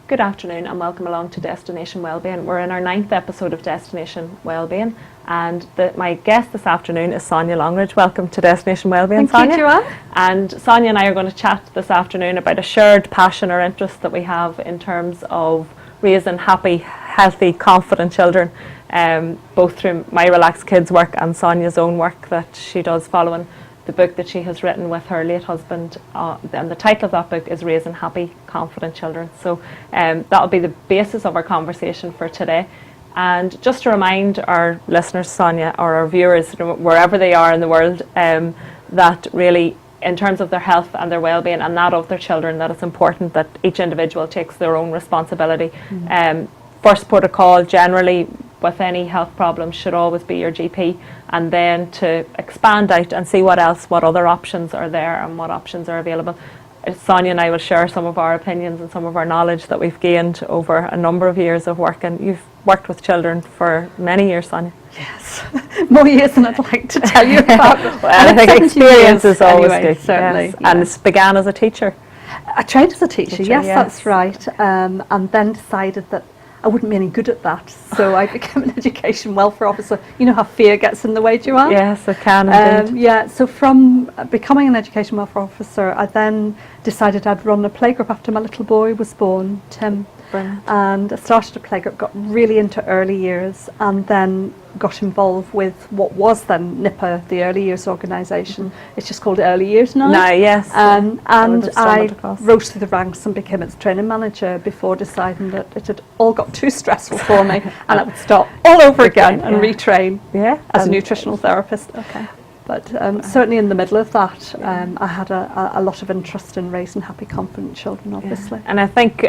Good afternoon and welcome along to Destination Wellbeing. We're in our 9th episode of Destination Wellbeing, and my guest this afternoon is Sonia Longridge. Welcome to Destination Wellbeing, Thank Sonia. you, Joanne. And Sonia and I are going to chat this afternoon about a shared passion or interest that we have in terms of raising happy, healthy, confident children, both through my Relaxed Kids work and Sonia's own work that she does following the book that she has written with her late husband, and the title of that book is Raising Happy, Confident Children. So that'll be the basis of our conversation for today. And just to remind our listeners, Sonia, or our viewers, wherever they are in the world, that really, in terms of their health and their well-being and that of their children, that it's important that each individual takes their own responsibility. First protocol, generally, with any health problems should always be your GP, and then to expand out and see what other options are there and what options are available. Sonia and I will share some of our opinions and some of our knowledge that we've gained over a number of years of work, and you've worked with children for many years, Sonia. Yes, more years than I'd like to tell you about. Well, I think experience is always anyway, good. certainly. Yes. And it began as a teacher. I trained as a teacher, yes, that's right, and then decided that I wouldn't be any good at that, so I became an education welfare officer. You know how fear gets in the way, Joanne? Yes, it can indeed. Yeah, so from becoming an education welfare officer, I then decided I'd run a playgroup after my little boy was born, Tim. Brilliant. And I started a playgroup, got really into early years, and then got involved with what was then NIPA, the Early Years Organisation. It's just called Early Years now. No, yes. And I across. rose through the ranks and became its training manager before deciding that it had all got too stressful for me and I would start all over again and retrain as a nutritional therapist. Okay. But certainly in the middle of that, I had a lot of interest in raising happy, confident children, obviously. Yeah. And I think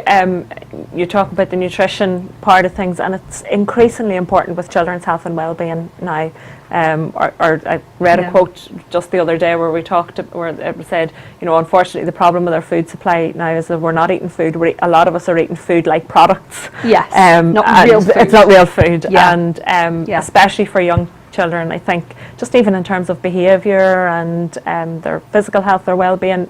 you talk about the nutrition part of things, and it's increasingly important with children's health and well-being now. I read a quote just the other day where it said, unfortunately the problem with our food supply now is that we're not eating food. A lot of us are eating food like products. Yes, not real food. It's not real food, yeah. And especially for young children, I think, just even in terms of behaviour and their physical health, their well-being,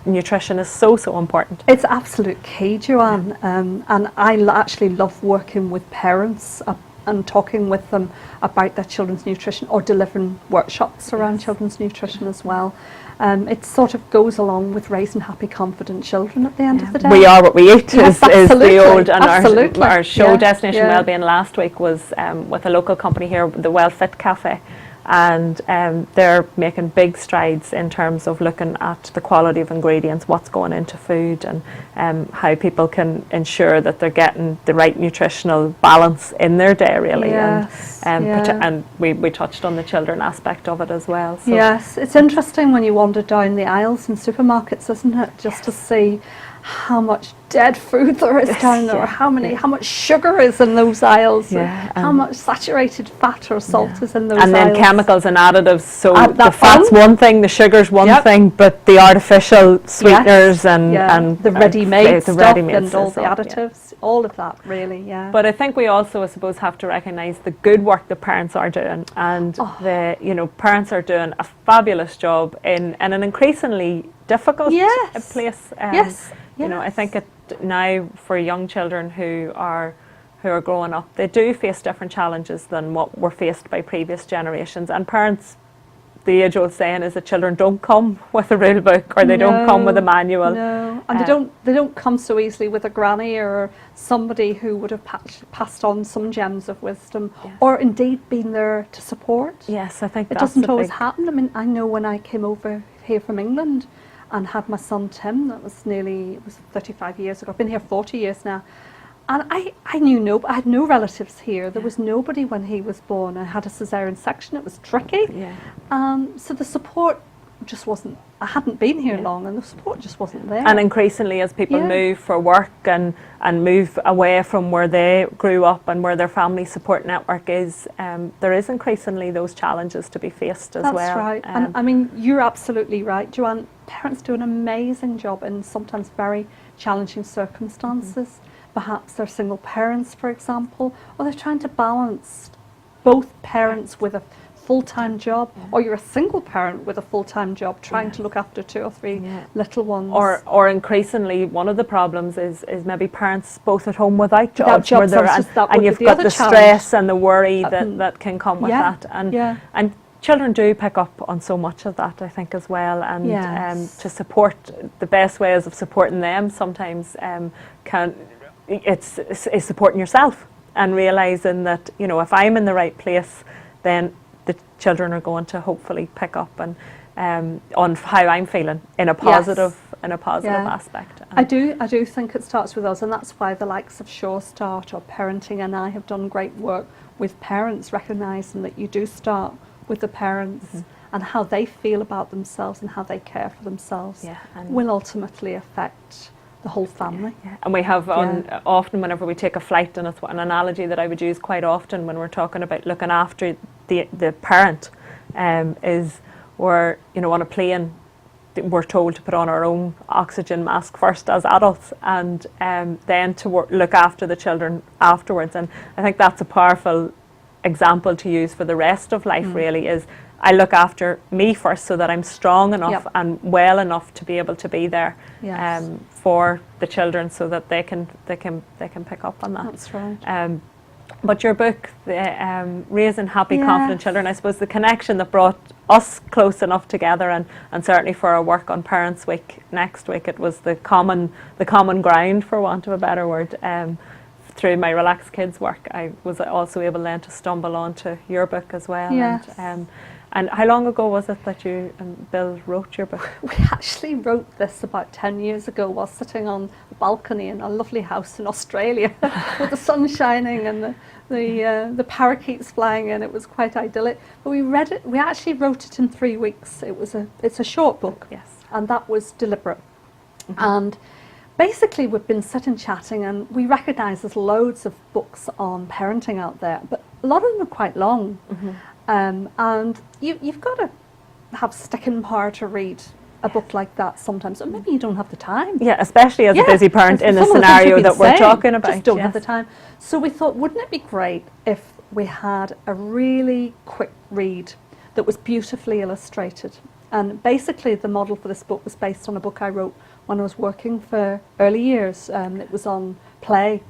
nutrition is so important. It's absolute key, Joanne, and I actually love working with parents and talking with them about their children's nutrition, or delivering workshops around children's nutrition as well. It sort of goes along with raising happy, confident children at the end of the day. We are what we eat is the old, and our show Destination Wellbeing last week was with a local company here, the Well Fit Cafe, and they're making big strides in terms of looking at the quality of ingredients, what's going into food, and how people can ensure that they're getting the right nutritional balance in their day, really. Yes, and we touched on the children aspect of it as well. So. Yes, it's interesting when you wander down the aisles in supermarkets, isn't it, just to see how much dead food there is down there, or how much sugar is in those aisles, how much saturated fat or salt is in those aisles. And then chemicals and additives, so the fat's one thing, the sugar's one thing, but the artificial sweeteners and the ready-made stuff and all the stuff, additives, all of that really, But I think we also, I suppose, have to recognise the good work that parents are doing, and parents are doing a fabulous job in an increasingly difficult place. I think now for young children who are growing up, they do face different challenges than what were faced by previous generations. And parents, the age-old saying is that children don't come with a rule book, or they don't come with a manual. No, and they don't come so easily with a granny or somebody who would have passed on some gems of wisdom, or indeed been there to support. Yes, I think it doesn't always happen. I mean, I know when I came over here from England and had my son Tim, it was 35 years ago. I've been here 40 years now. And I had no relatives here. There was nobody when he was born. I had a cesarean section, it was tricky. So the support just wasn't, I hadn't been here long, and the support just wasn't there. And increasingly as people move for work and move away from where they grew up and where their family support network is, there is increasingly those challenges to be faced as well. That's right. And I mean, you're absolutely right, Joanne. Parents do an amazing job in sometimes very challenging circumstances. Perhaps they're single parents, for example, or they're trying to balance both parents with a full-time job, or you're a single parent with a full-time job trying to look after 2 or 3 little ones. Or increasingly, one of the problems is maybe parents both at home without jobs, and you've got the stress and the worry that can come with that. And children do pick up on so much of that, I think, as well. And to support, the best ways of supporting them sometimes is supporting yourself and realising that, you know, if I'm in the right place, then the children are going to hopefully pick up and on how I'm feeling in a positive aspect. I do think it starts with us, and that's why the likes of Sure Start or Parenting and I have done great work with parents, recognising that you do start with the parents and how they feel about themselves and how they care for themselves will ultimately affect the whole family. And we have often, whenever we take a flight, and it's an analogy that I would use quite often when we're talking about looking after the parent, is we're, you know, on a plane, we're told to put on our own oxygen mask first as adults, and then to look after the children afterwards. And I think that's a powerful example to use for the rest of life. Really, is I look after me first so that I'm strong enough and well enough to be able to be there for the children, so that they can pick up on that. That's right. But your book, Raising Happy, Confident Children, I suppose the connection that brought us close enough together, and certainly for our work on Parents Week next week, it was the common ground, for want of a better word. Through my Relaxed Kids work, I was also able then to stumble onto your book as well. Yes. And how long ago was it that you and Bill wrote your book? We actually wrote this about 10 years ago while sitting on a balcony in a lovely house in Australia with the sun shining and the parakeets flying in. It was quite idyllic. But we actually wrote it in 3 weeks. It's a short book. Yes. And that was deliberate. And basically we've been sitting chatting, and we recognise there's loads of books on parenting out there, but a lot of them are quite long. And you've got to have sticking power to read a book like that sometimes, or maybe you don't have the time. Yeah, especially as a busy parent in the scenario that we're talking about. Just don't have the time. So we thought, wouldn't it be great if we had a really quick read that was beautifully illustrated? And basically the model for this book was based on a book I wrote when I was working for early years. It was on play,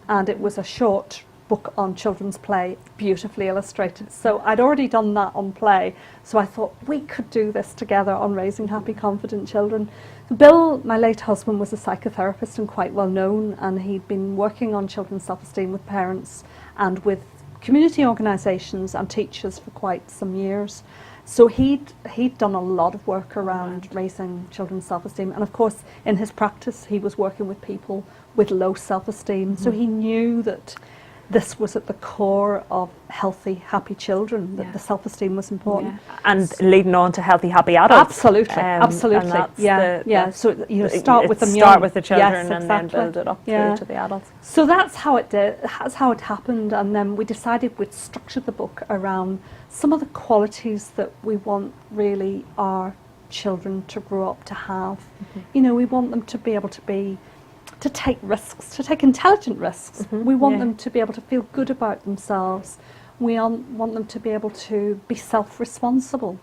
and it was a short book on children's play, beautifully illustrated. So I'd already done that on play, so I thought we could do this together on Raising Happy, Confident Children. Bill, my late husband, was a psychotherapist and quite well known, and he'd been working on children's self-esteem with parents and with community organisations and teachers for quite some years. So he'd done a lot of work around raising children's self-esteem, and of course in his practice he was working with people with low self-esteem, so he knew that this was at the core of healthy, happy children, that the self-esteem was important. And leading on to healthy, happy adults. Absolutely, absolutely. So you know, start with them young. Start with the children, and then build it up through to the adults. So that's how it did. That's how it happened, and then we decided we'd structure the book around some of the qualities that we want really our children to grow up to have. You know, we want them to be able to take risks, to take intelligent risks. We want them to be able to feel good about themselves. We want them to be able to be self-responsible.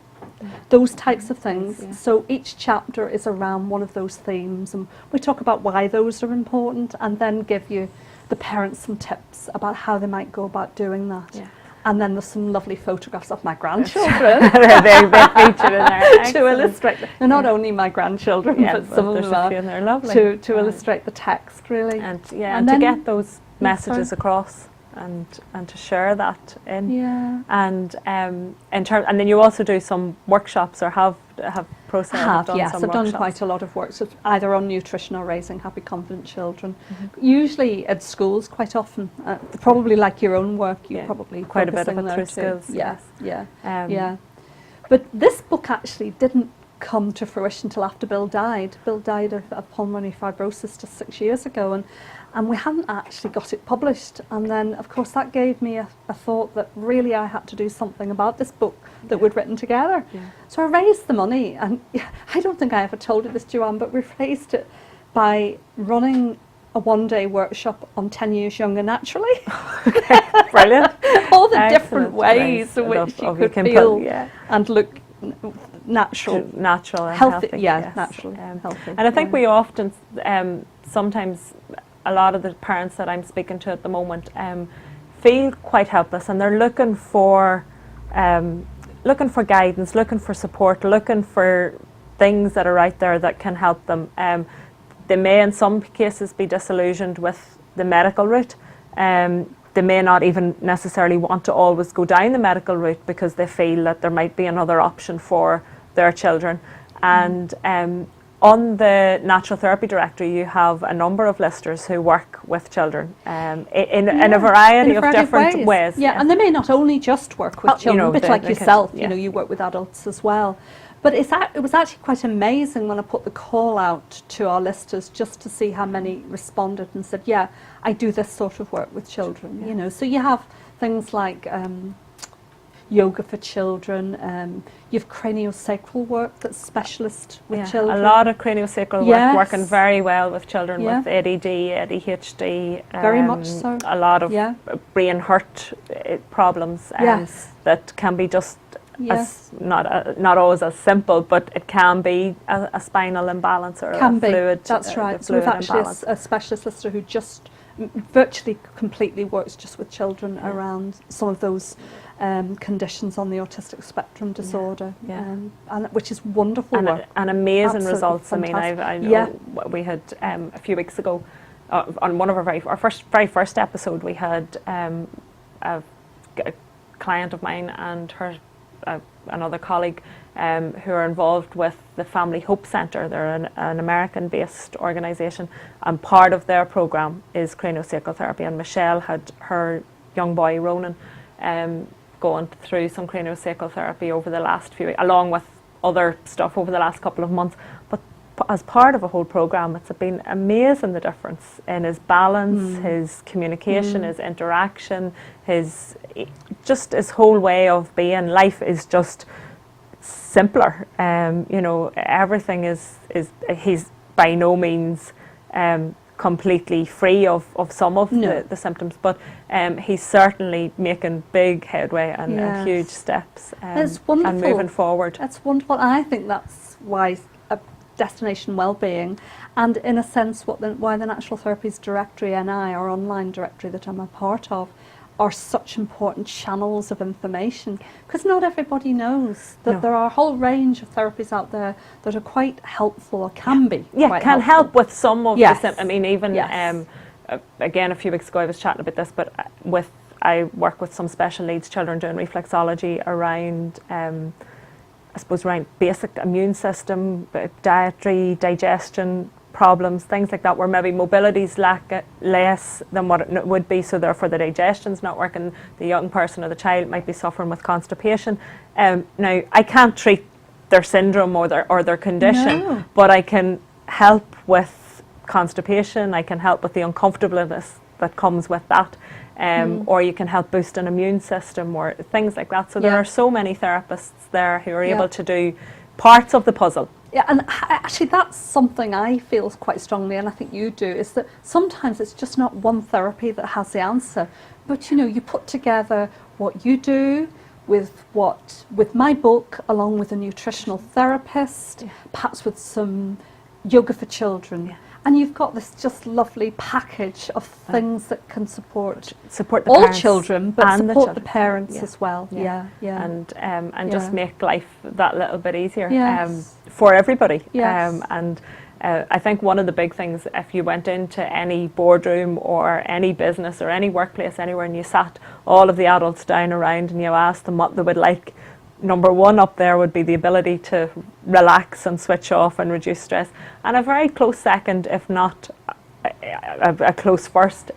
Those types of things. So each chapter is around one of those themes, and we talk about why those are important, and then give you, the parents, some tips about how they might go about doing that. And then there's some lovely photographs of my grandchildren they're featured in there. To illustrate. They're not only my grandchildren, but some of them are. They're lovely. To illustrate the text, really. And to get those messages across, and to share that in. And and then you also do some workshops, or have done some I've workshops. done quite a lot of work, so either on nutrition or raising happy, confident children. Usually at schools, quite often. Probably like your own work, you probably quite a bit of it through schools. schools. But this book actually didn't come to fruition until after Bill died. Bill died of pulmonary fibrosis just 6 years ago, and we hadn't actually got it published. And then, of course, that gave me a thought that really I had to do something about this book that we'd written together. So I raised the money, and I don't think I ever told you this, Joanne, but we raised it by running a one-day workshop on 10 years younger naturally. Okay, brilliant. All the Excellent. different ways in which you could feel and look natural and healthy. healthy. Yeah, yes. naturally healthy. And I think we often, sometimes, a lot of the parents that I'm speaking to at the moment feel quite helpless, and they're looking for guidance, looking for support, looking for things that are out there that can help them. They may in some cases be disillusioned with the medical route. They may not even necessarily want to always go down the medical route because they feel that there might be another option for their children. And on the Natural Therapy Directory, you have a number of listers who work with children in a variety of different ways. Yeah, and they may not only just work with children, a bit like yourself, you work with adults as well. But it was actually quite amazing when I put the call out to our listers just to see how many responded and said, yeah, I do this sort of work with children, you know. So you have things like yoga for children, you have craniosacral work that's specialist with children. A lot of craniosacral work working very well with children with ADD, ADHD. Very much so. A lot of brain hurt problems that can be just as not always as simple, but it can be a spinal imbalance or a fluid. That's right. So we've actually a specialist lister who just virtually completely works just with children around some of those conditions on the autistic spectrum disorder, and which is wonderful work. And amazing Absolutely results. fantastic. I mean, I know we had a few weeks ago on one of our very first episode, we had a client of mine and her another colleague who are involved with the Family Hope Centre. They're an American-based organisation, and part of their programme is craniosacral therapy. And Michelle had her young boy Ronan going through some craniosacral therapy over the last few weeks, along with other stuff over the last couple of months. But as part of a whole programme, it's been amazing the difference in his balance, his communication, his interaction, his whole way of being. Life is just simpler. You know, everything is he's by no means completely free of some of the symptoms, but he's certainly making big headway and huge steps It's wonderful. and moving forward. That's wonderful. And I think that's why Destination Wellbeing, and in a sense why the Natural Therapies Directory and our online directory that I'm a part of, are such important channels of information, because not everybody knows that there are a whole range of therapies out there that are quite helpful, or can be quite can helpful. help with some of the symptoms. I mean, even again a few weeks ago I was chatting about this, but I work with some special needs children doing reflexology around I suppose around basic immune system, dietary, digestion problems, things like that, where maybe mobility's less than what it would be, so therefore the digestion's not working. The young person or the child might be suffering with constipation. Now, I can't treat their syndrome or their condition, but I can help with constipation, I can help with the uncomfortableness that comes with that. Or you can help boost an immune system or things like that. So there are so many therapists there who are able to do parts of the puzzle. Yeah, and actually that's something I feel quite strongly, and I think you do, is that sometimes it's just not one therapy that has the answer. But you know, you put together what you do with my book, along with a nutritional therapist, perhaps with some yoga for children. And you've got this just lovely package of things that can support the all parents children, but and support the parents as well. And just make life that little bit easier Yes. for everybody. Yes. I think one of the big things, if you went into any boardroom or any business or any workplace anywhere and you sat all of the adults down around and you asked them what they would like, number one up there would be the ability to relax and switch off and reduce stress. And a very close second, if not a close first,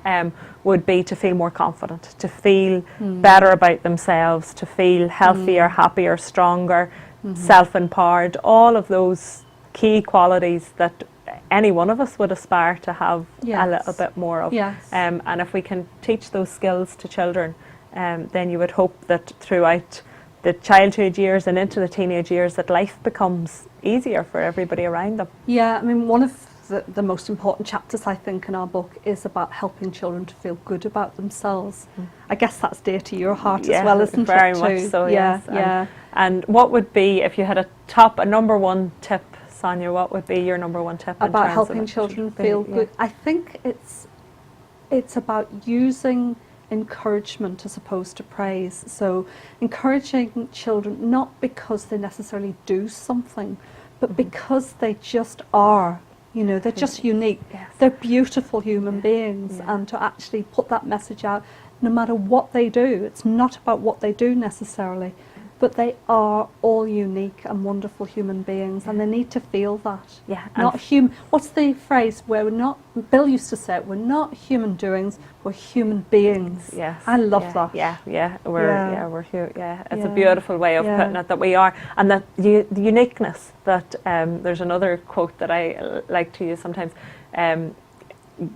would be to feel more confident, to feel better about themselves, to feel healthier, happier, stronger, self-empowered, all of those key qualities that any one of us would aspire to have a little bit more of. And if we can teach those skills to children, then you would hope that throughout the childhood years and into the teenage years that life becomes easier for everybody around them. Yeah, I mean, one of the most important chapters, I think, in our book is about helping children to feel good about themselves. I guess that's dear to your heart as well, isn't it? Very much so, yeah, yes. Yeah. And what would be, if you had a number one tip, Sonia, what would be your number one tip about helping children feel good? I think it's about using encouragement as opposed to praise. So encouraging children not because they necessarily do something, but because they just are. You know, they're just unique. Yes. They're beautiful human beings, and to actually put that message out, no matter what they do, it's not about what they do necessarily, but they are all unique and wonderful human beings, and they need to feel that. Yeah. Not human. What's the phrase where we're not? Bill used to say it. We're not human doings. We're human beings. Yes. I love that. We're here. Yeah. It's a beautiful way of putting it, that we are, and that the uniqueness. That there's another quote that I like to use sometimes.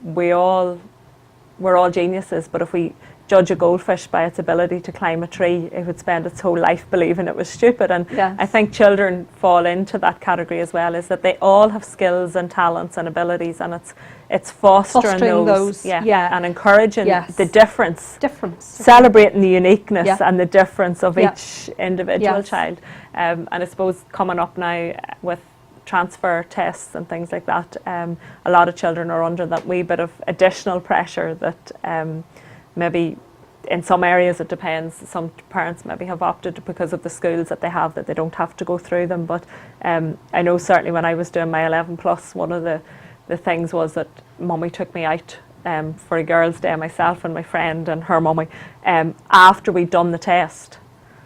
We're all geniuses, but if we judge a goldfish by its ability to climb a tree, it would spend its whole life believing it was stupid. And I think children fall into that category as well, is that they all have skills and talents and abilities, and it's fostering those and encouraging the difference, celebrating the uniqueness and the difference of each individual child. And I suppose coming up now with transfer tests and things like that, a lot of children are under that wee bit of additional pressure that maybe in some areas it depends. Some parents maybe have opted, because of the schools that they have, that they don't have to go through them. But I know certainly when I was doing my 11 plus, one of the things was that mummy took me out for a girls' day, myself and my friend and her mummy, after we'd done the test.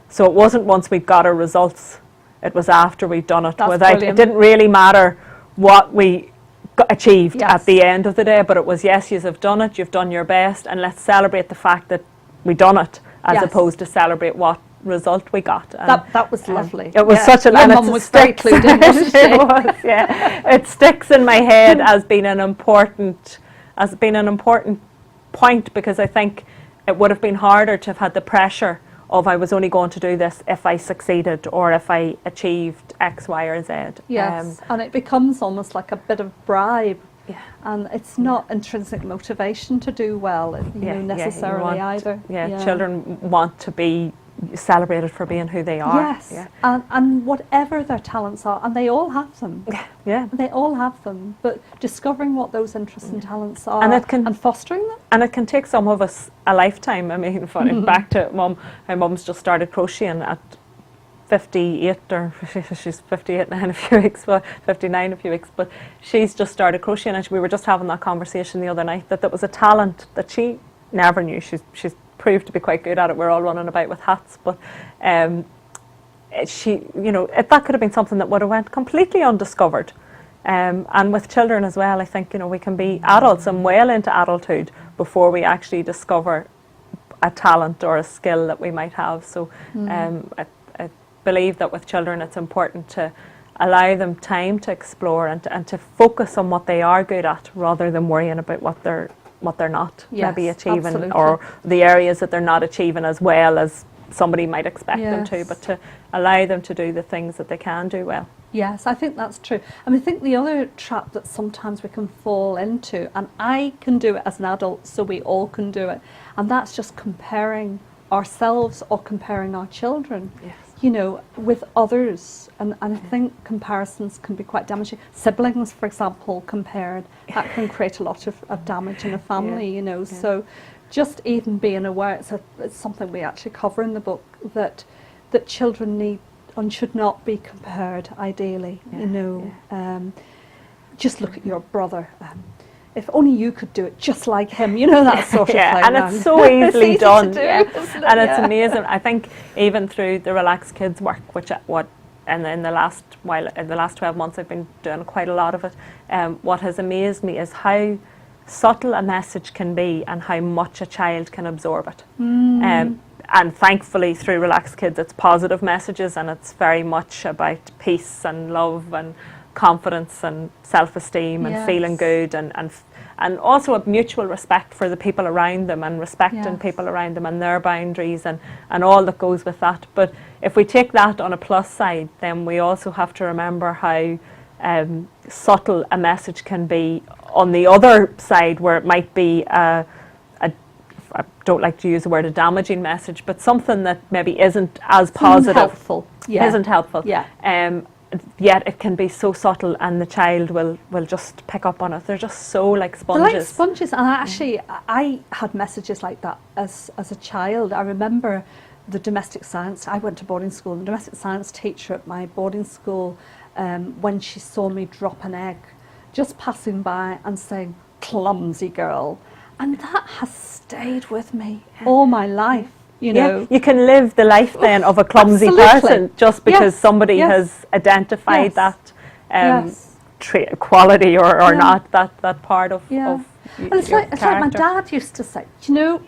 So it wasn't once we got our results, it was after we'd done it. It didn't really matter what we achieved at the end of the day, but it was, yes, you have done it, you've done your best, and let's celebrate the fact that we done it, as opposed to celebrate what result we got. And that was lovely. It was such a Your mum was very clued in, wasn't she? It was, it sticks in my head as being an important point, because I think it would have been harder to have had the pressure of I was only going to do this if I succeeded or if I achieved X, Y, or Z. Yes, and it becomes almost like a bit of bribe. Yeah. And it's not intrinsic motivation to do well, necessarily either. Children want to be celebrated for being who they are. Yes, and whatever their talents are, and they all have them. Yeah. They all have them, but discovering what those interests and talents are and fostering them. And it can take some of us a lifetime. I mean, back to Mum, my mum's just started crocheting at 58, or she's 58 now in a few weeks, but 59 in a few weeks, but she's just started crocheting, and we were just having that conversation the other night, that was a talent that she never knew. She's proved to be quite good at it. We're all running about with hats, but she, that could have been something that would have went completely undiscovered. And with children as well, I think, we can be adults and well into adulthood before we actually discover a talent or a skill that we might have. So I believe that with children it's important to allow them time to explore and to focus on what they are good at, rather than worrying about what they're not maybe achieving, absolutely, or the areas that they're not achieving as well as somebody might expect them to, but to allow them to do the things that they can do well. Yes, I think that's true. I think the other trap that sometimes we can fall into, and I can do it as an adult, so we all can do it, and that's just comparing ourselves or comparing our children. Yes. With others, and I think comparisons can be quite damaging. Siblings, for example, compared, that can create a lot of damage in a family, so just even being aware, it's something we actually cover in the book, that children need and should not be compared, ideally. Just look at your brother. If only you could do it just like him, that sort of thing. And it's so easily done. To do, and it's amazing. I think even through the Relaxed Kids work, and in the last 12 months I've been doing quite a lot of it. What has amazed me is how subtle a message can be and how much a child can absorb it. And thankfully through Relaxed Kids it's positive messages, and it's very much about peace and love and confidence and self-esteem and feeling good, and also a mutual respect for the people around them, and respecting people around them and their boundaries and all that goes with that. But if we take that on a plus side, then we also have to remember how subtle a message can be on the other side, where it might be I don't like to use the word a damaging message, but something that maybe isn't as positive, helpful. Yeah. isn't helpful. Yeah. Yet it can be so subtle, and the child will just pick up on it. They're just so like sponges. They're like sponges, and actually, I had messages like that as a child. I remember the domestic science. I went to boarding school. The domestic science teacher at my boarding school, when she saw me drop an egg, just passing by and saying, "Clumsy girl," and that has stayed with me all my life. You know, you can live the life then of a clumsy person just because somebody has identified that quality or not that part of and it's like my dad used to say, you know,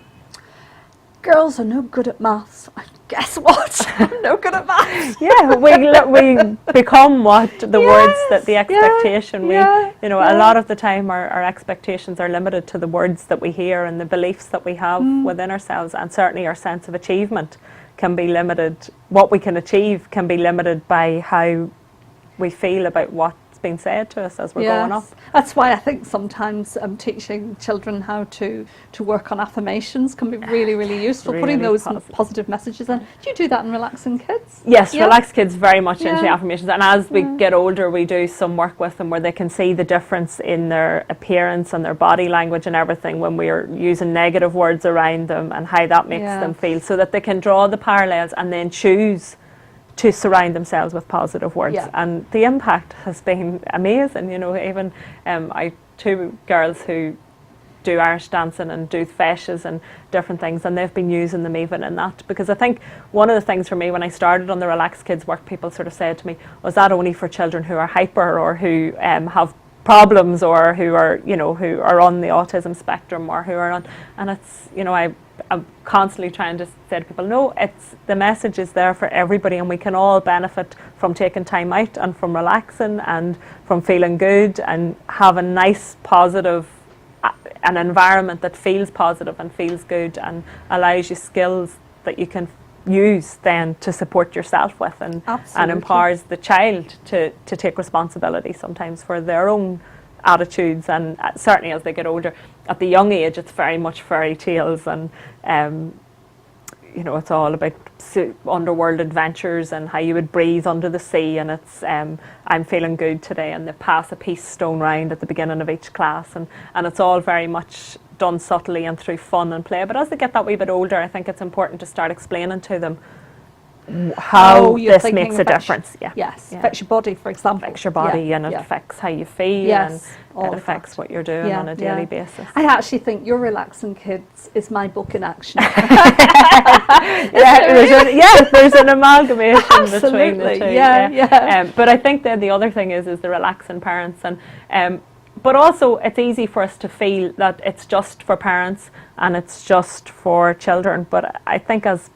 girls are no good at maths. Guess what? I'm no good at maths. we become what the words that the expectation a lot of the time our expectations are limited to the words that we hear and the beliefs that we have within ourselves, and certainly our sense of achievement can be limited. What we can achieve can be limited by how we feel about what's been said to us as we're growing up. That's why I think sometimes teaching children how to work on affirmations can be really, really useful, really putting those positive messages in. Do you do that in Relaxing Kids? Yes, Relax Kids very much into affirmations, and as we get older we do some work with them where they can see the difference in their appearance and their body language and everything when we are using negative words around them, and how that makes them feel, so that they can draw the parallels and then choose to surround themselves with positive words. And the impact has been amazing. You know, even I two girls who do Irish dancing and do feshes and different things, and they've been using them even in that, because I think one of the things for me when I started on the Relax Kids work, people sort of said to me, was that only for children who are hyper or who have problems, or who are who are on the autism spectrum, or who are on, and it's I'm constantly trying to say to people, no, it's the message is there for everybody, and we can all benefit from taking time out and from relaxing and from feeling good and having nice, positive, an environment that feels positive and feels good and allows you skills that you can use then to support yourself with, and empowers the child to take responsibility sometimes for their own attitudes. And certainly as they get older, at the young age it's very much fairy tales, and it's all about underworld adventures and how you would breathe under the sea, and it's I'm feeling good today, and they pass a peace stone round at the beginning of each class, and it's all very much done subtly and through fun and play. But as they get that wee bit older, I think it's important to start explaining to them how this makes a difference. Affects your body, for example. Affects your body, and it affects how you feel, and it affects what you're doing on a daily basis. I actually think your Relaxing Kids is my book in action. There's an amalgamation between the two. But I think then the other thing is the relaxing parents, and but also it's easy for us to feel that it's just for parents and it's just for children. But I think as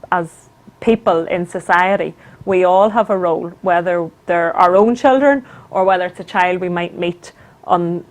people in society, we all have a role, whether they're our own children or whether it's a child we might meet on.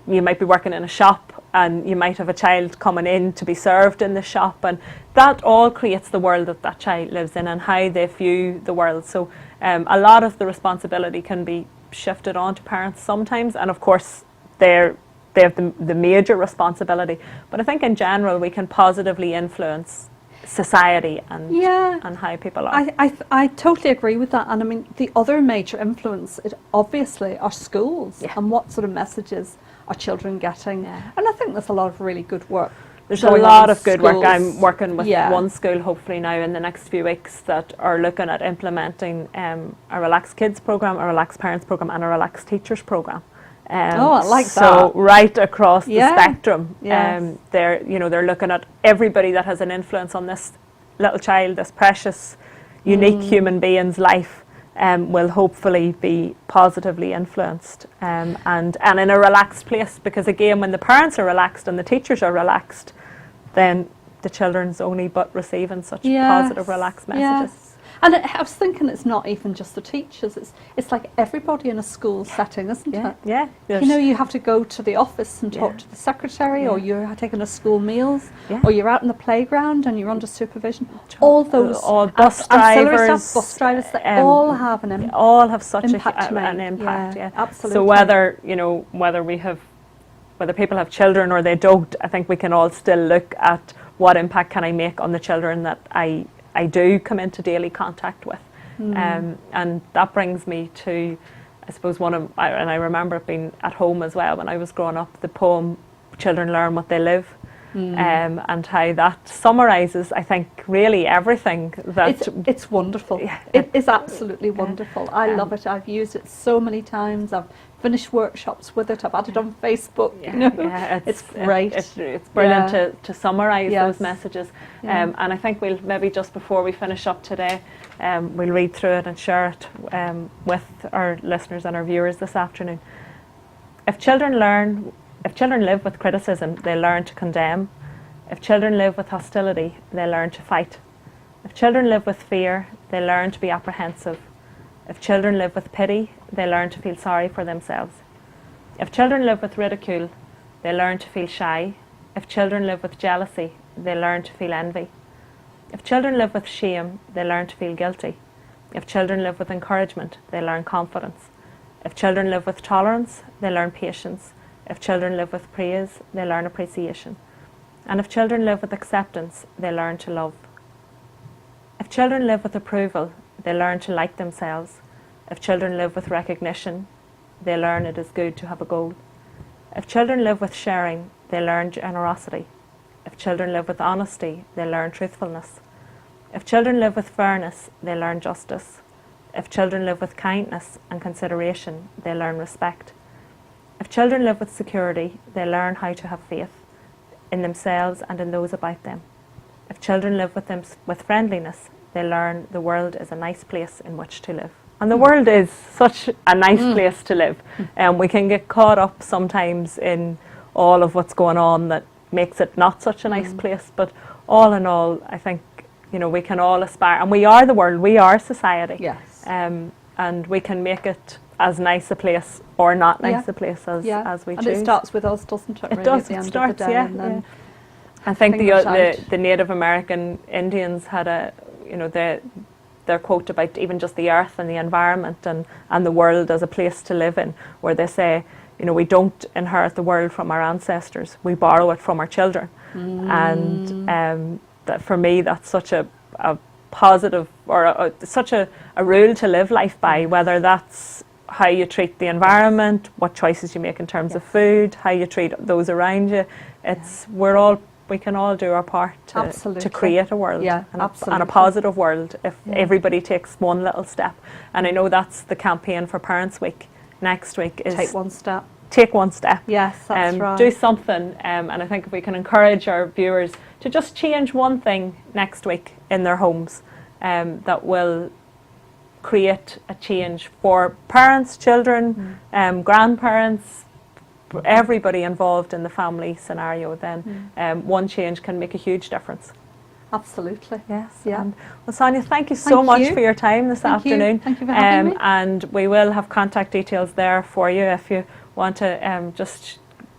You might be working in a shop and you might have a child coming in to be served in the shop, and that all creates the world that child lives in and how they view the world. So a lot of the responsibility can be shifted on to parents sometimes, and of course they have the major responsibility, but I think in general we can positively influence society and how people are. I totally agree with that, and I mean the other major influence obviously are schools and what sort of messages are children getting, and I think there's a lot of really good work. There's a lot of good work. I'm working with one school hopefully now in the next few weeks that are looking at implementing a Relax Kids program, a Relax Parents program, and a Relax Teachers program. I like that. So right across the spectrum, they're looking at everybody that has an influence on this little child, this precious, unique human being's life, will hopefully be positively influenced, and in a relaxed place. Because again, when the parents are relaxed and the teachers are relaxed, then the children's only but receiving such positive, relaxed messages. And I was thinking it's not even just the teachers, it's like everybody in a school setting, isn't it? Yeah. You know, you have to go to the office and talk to the secretary, or you're taking a school meals, or you're out in the playground and you're under supervision. All those bus drivers, bus drivers, they all have an impact. All have such an impact. Yeah, absolutely. So whether whether people have children or they don't, I think we can all still look at what impact can I make on the children that I do come into daily contact with. And that brings me to, I suppose, and I remember it being at home as well when I was growing up, the poem Children Learn What They Live. And how that summarises, I think, really everything that... It's wonderful. It is absolutely wonderful. I love it. I've used it so many times. I've finished workshops with it. I've had it on Facebook. It's great. It's brilliant to summarise those messages. And I think we'll maybe just before we finish up today, we'll read through it and share it with our listeners and our viewers this afternoon. If children live with criticism, they learn to condemn. If children live with hostility, they learn to fight. If children live with fear, they learn to be apprehensive. If children live with pity, they learn to feel sorry for themselves. If children live with ridicule, they learn to feel shy. If children live with jealousy, they learn to feel envy. If children live with shame, they learn to feel guilty. If children live with encouragement, they learn confidence. If children live with tolerance, they learn patience. If children live with praise, they learn appreciation. And if children live with acceptance, they learn to love. If children live with approval, they learn to like themselves. If children live with recognition, they learn it is good to have a goal. If children live with sharing, they learn generosity. If children live with honesty, they learn truthfulness. If children live with fairness, they learn justice. If children live with kindness and consideration, they learn respect. If children live with security, they learn how to have faith in themselves and in those about them. If children live with friendliness, they learn the world is a nice place in which to live. And the world is such a nice place to live. And we can get caught up sometimes in all of what's going on that makes it not such a nice place. But all in all, I think, we can all aspire. And we are the world, we are society. Yes. And we can make it as nice a place or not nice a place as we choose. And it starts with us, doesn't it? It does. It starts, I think the Native American Indians had their quote about even just the earth and the environment and the world as a place to live in, where they say, we don't inherit the world from our ancestors, we borrow it from our children. And that for me, that's such a positive or such a rule to live life by, whether that's how you treat the environment, what choices you make in terms of food, how you treat those around you. We can all do our part to create a world and a positive world if everybody takes one little step. And I know that's the campaign for Parents Week next week is take one step. Take one step. Yes, that's right. Do something, and I think if we can encourage our viewers to just change one thing next week in their homes, that will create a change for parents, children, grandparents, everybody involved in the family scenario, then one change can make a huge difference. Absolutely. Yes. Yeah. Well, Sonia, thank you so much for your time this afternoon. Thank you for having me. And we will have contact details there for you if you want to just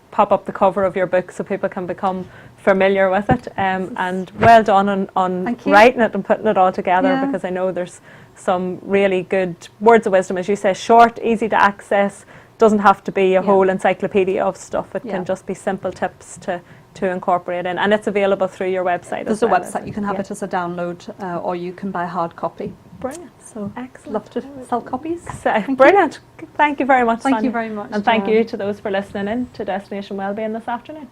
pop up the cover of your book so people can become familiar with it. And well done on writing it and putting it all together, because I know there's some really good words of wisdom, as you say, short, easy to access. Doesn't have to be a whole encyclopedia of stuff. It can just be simple tips to incorporate in, and it's available through your website. There's a website. You can have it as a download, or you can buy a hard copy. Brilliant. So excellent. Love to sell copies. Brilliant. Thank you very much, Sonia. Thank you very much. And thank you to those for listening in to Destination Wellbeing this afternoon.